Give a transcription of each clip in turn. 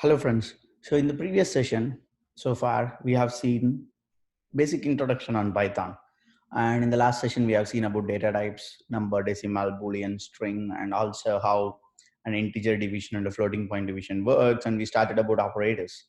Hello friends. So in the previous session, so far we have seen basic introduction on Python. And in the last session, we have seen about data types, number, decimal, Boolean, string, and also how an integer division and a floating point division works. And we started about operators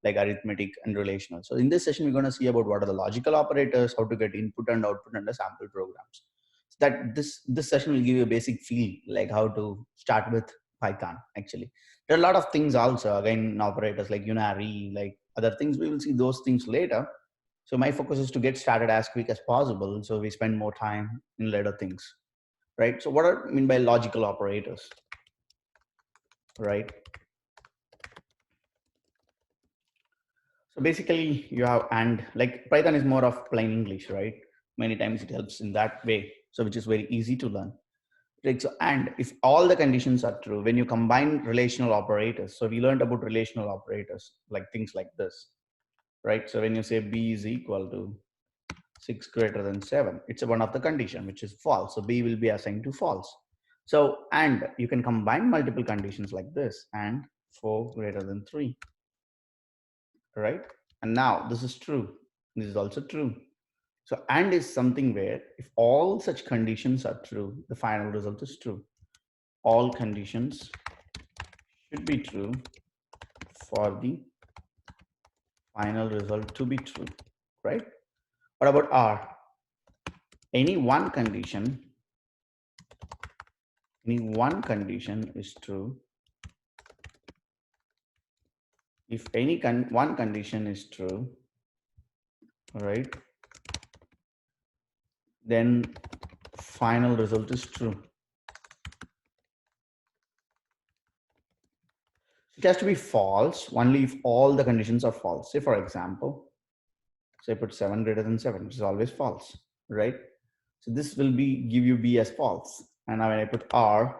like arithmetic and relational. So in this session, we're going to see about what are the logical operators, how to get input and output under sample programs. So that this session will give you a basic feel like how to start with Python actually. There are a lot of things also, again, operators like unary, like other things. We will see those things later. So my focus is to get started as quick as possible. So we spend more time in later things, right? So what I mean by logical operators, right? So basically you have and, like Python is more of plain English, right? Many times it helps in that way. So which is very easy to learn. Right? So, and if all the conditions are true, when you combine relational operators, so we learned about relational operators, like things like this, right? So when you say B is equal to 6 greater than 7, it's one of the condition which is false, so B will be assigned to false. So and you can combine multiple conditions like this, and 4 greater than 3, right? And now this is true, this is also true. So and is something where if all such conditions are true, the final result is true. All conditions should be true for the final result to be true, right? What about R? Any one condition is true if any one condition is true, right, then final result is true. It has to be false only if all the conditions are false. Say for example, say I put 7 greater than 7, which is always false, right? So this will give you B as false, and now when I put R,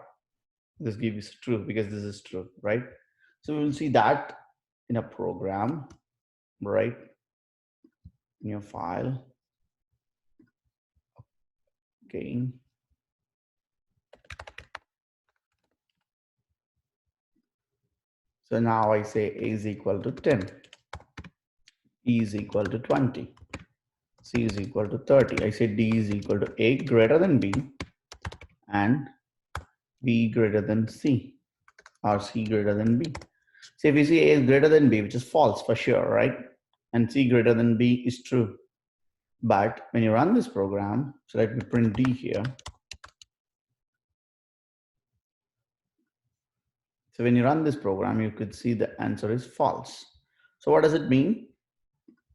this gives true because this is true, right? So we will see that in a program, right, in your file. Okay. So now I say A is equal to 10, E is equal to 20, C is equal to 30. I say D is equal to A greater than B and B greater than C, or C greater than B. So if we see A is greater than B, which is false for sure, right? And C greater than B is true. But when you run this program, so let me print D here. So when you run this program, you could see the answer is false. So what does it mean?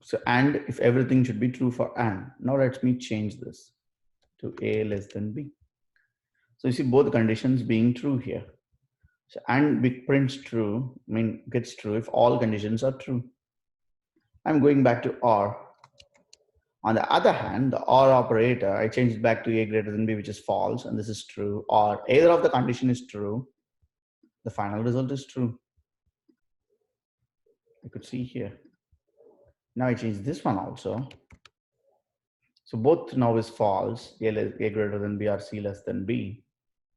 So and if everything should be true for and. Now let me change this to A less than B. So you see both conditions being true here. So and big prints true, gets true if all conditions are true. I'm going back to or. On the other hand, the or operator, I changed it back to A greater than B, which is false, and this is true, or either of the condition is true, the final result is true. You could see here. Now I change this one also. So both now is false, A greater than B or C less than B.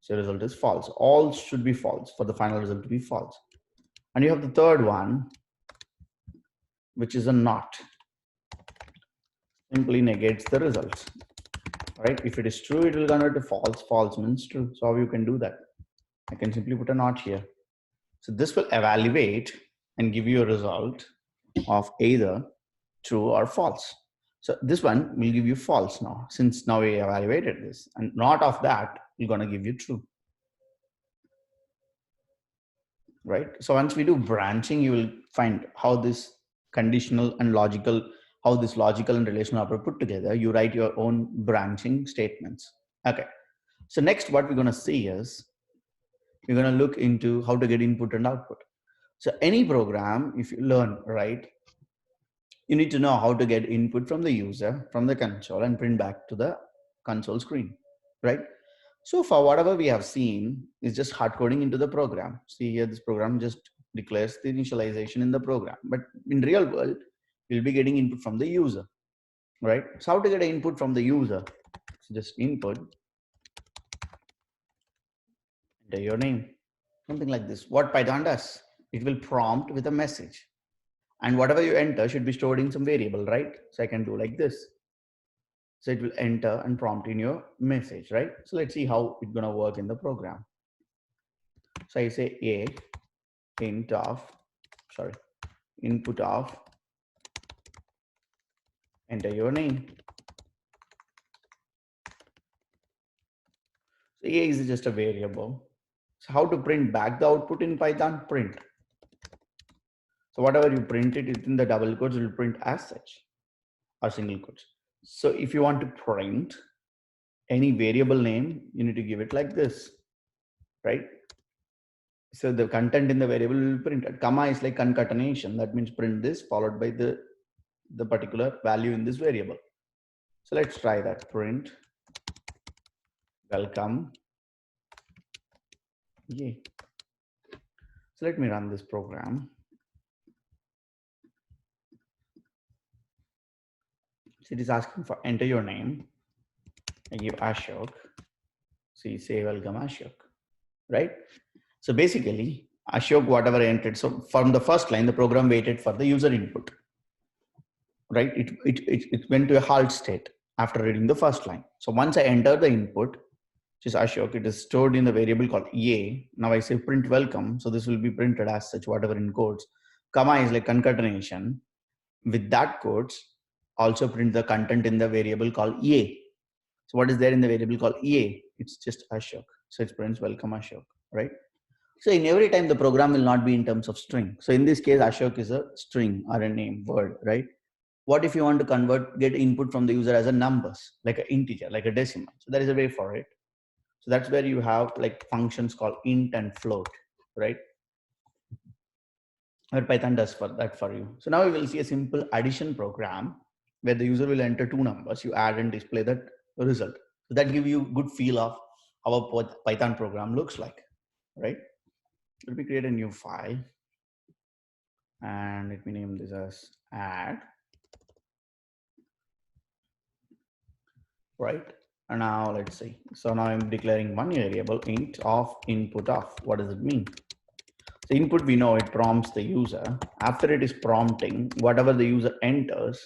So the result is false. All should be false for the final result to be false. And you have the third one, which is a not. Simply negates the results, right? If it is true, it will convert to false. False means true. So how you can do that? I can simply put a not here. So this will evaluate and give you a result of either true or false. So this one will give you false now, since now we evaluated this, and not of that, we're going to give you true. Right? So once we do branching, you will find how this conditional and logical, how this logical and relational operator put together. You write your own branching statements. Okay. So next, what we're going to see is we're going to look into how to get input and output. So any program, if you learn, right, you need to know how to get input from the user, from the console, and print back to the console screen, right? So far, whatever we have seen is just hard coding into the program. See here, this program just declares the initialization in the program. But in real world, you'll be getting input from the user, right? So how to get an input from the user? So just input, enter your name, something like this. What Python does, it will prompt with a message. And whatever you enter should be stored in some variable, right? So I can do like this. So it will enter and prompt in your message, right? So let's see how it's gonna work in the program. So I say input of enter your name. So A is just a variable. So how to print back the output in Python? Print. So whatever you print it within the double quotes, it will print as such, or single quotes. So if you want to print any variable name, you need to give it like this, right? So the content in the variable will be printed. Comma is like concatenation. That means print this followed by the particular value in this variable. So let's try that. Print welcome. Yay. So let me run this program. So it is asking for enter your name. I give Ashok. So you say welcome Ashok, right? So basically Ashok, whatever I entered. So from the first line, the program waited for the user input, right? It went to a halt state after reading the first line. So once I enter the input, which is Ashok, it is stored in the variable called EA. Now I say print welcome. So this will be printed as such, whatever in quotes. Comma is like concatenation. With that quotes, also print the content in the variable called EA. So what is there in the variable called EA? It's just Ashok. So it prints welcome Ashok, right? So in every time the program will not be in terms of string. So in this case, Ashok is a string or a name word, right? What if you want to get input from the user as a numbers, like an integer, like a decimal? So there is a way for it. So that's where you have like functions called int and float, right? Where Python does for that for you. So now we will see a simple addition program where the user will enter two numbers. You add and display that result. So that gives you good feel of how a Python program looks like, right? Let me create a new file and let me name this as add, right? And now let's see. So now I'm declaring one variable int of input of. What does it mean? So input, we know it prompts the user. After it is prompting, whatever the user enters,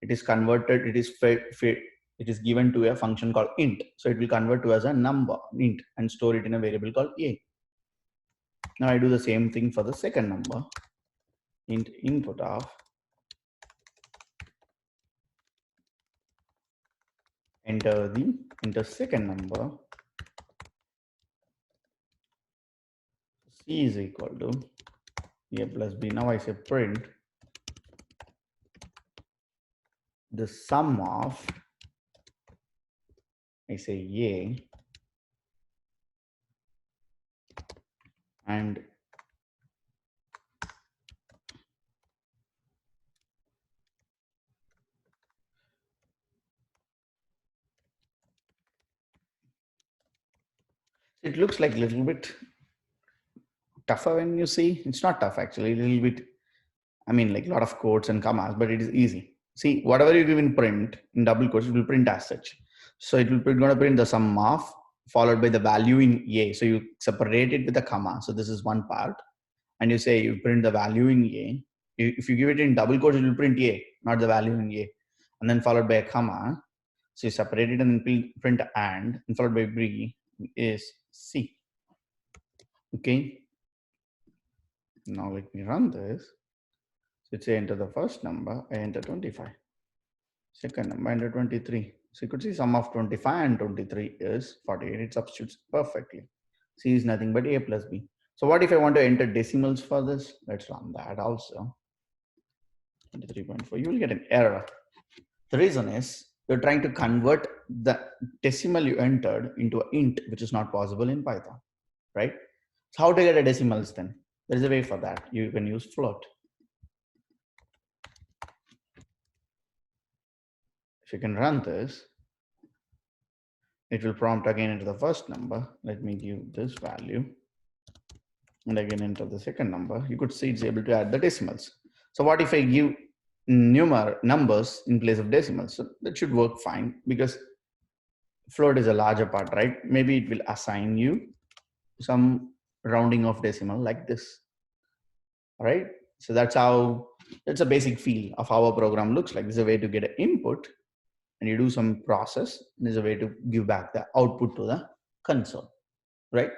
it is converted, it is given to a function called int. So it will convert to as a number, int, and store it in a variable called a. Now I do the same thing for the second number, int input of enter second number, c is equal to a plus b. Now I say print the sum of, I say a, and it looks like a little bit tougher when you see. It's not tough actually, a little bit, I mean like a lot of quotes and commas, but it is easy. See, whatever you give in print, in double quotes, it will print as such. So it will going to print the sum of followed by the value in a. So you separate it with a comma. So this is one part. And you say you print the value in a. If you give it in double quotes, it will print a, not the value in a. And then followed by a comma. So you separate it and then print and followed by b is c. Okay. Now let me run this. So it's enter the first number, I enter 25. Second number, enter 23. So you could see sum of 25 and 23 is 48. It substitutes perfectly. C is nothing but a plus b. So what if I want to enter decimals for this? Let's run that also. 23.4. You will get an error. The reason is you're trying to convert the decimal you entered into an int, which is not possible in Python, right? So how to get a decimals then? There is a way for that. You can use float. If you can run this, it will prompt again into the first number. Let me give this value. And again enter the second number. You could see it's able to add the decimals. So what if I give numbers in place of decimals? So that should work fine because float is a larger part, right? Maybe it will assign you some rounding of decimal like this. All right. So that's a basic feel of how a program looks like. There's a way to get an input and you do some process. And there's a way to give back the output to the console, right?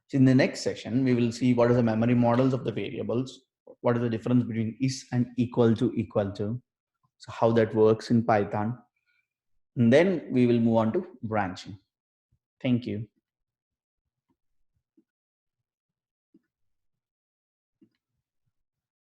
So in the next session, we will see what are the memory models of the variables, what is the difference between is and equal to, so how that works in Python. And then we will move on to branching. Thank you.